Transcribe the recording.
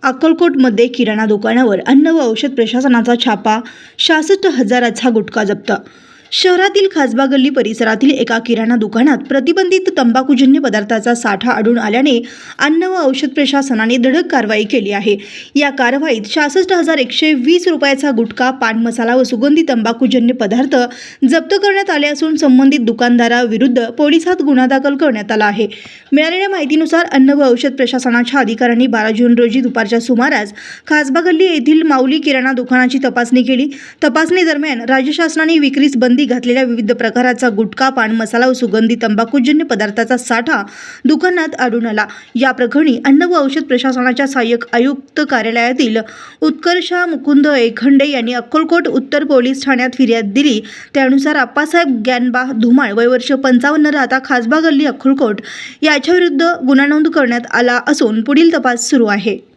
अक्कलकोटमध्ये किराणा दुकानावर अन्न व औषध प्रशासनाचा छापा, 66,000चा गुटखा जप्त. शहरातील खासबा गल्ली परिसरातील एका किराणा दुकानात प्रतिबंधित तंबाखूजन्य पदार्थाचा साठा आढळून आल्याने अन्न व औषध प्रशासनाने धडक कारवाई केली आहे. या कारवाईत 66,120 रुपयाचा गुटखा, पान मसाला व सुगंधी तंबाखूजन्य पदार्थ जप्त करण्यात आले असून संबंधित दुकानदाराविरुद्ध पोलिसात गुन्हा दाखल करण्यात आला आहे. मिळालेल्या माहितीनुसार अन्न व औषध प्रशासनाच्या अधिकाऱ्यांनी 12 जून रोजी दुपारच्या सुमारास खासबा गल्ली येथील माऊली किराणा दुकानाची तपासणी केली. तपासणी दरम्यान राज्य शासनाने विक्रीस बंदी घातलेल्या विविध प्रकाराचा गुटखा, पान मसाला व सुगंधी तंबाखूजन्य पदार्थाचा साठा दुकानात आढळून आला. या प्रकरणी अन्न व औषध प्रशासनाच्या सहाय्यक आयुक्त कार्यालयातील उत्कर्षा मुकुंद एखंडे यांनी अक्कलकोट उत्तर पोलीस ठाण्यात फिर्याद दिली. त्यानुसार आप्पासाहेब ग्यानबा धुमाळ, वय वर्ष 55, राहता खासबा गल्ली, अक्कलकोट याच्याविरुद्ध गुन्हा नोंद करण्यात आला असून पुढील तपास सुरू आहे.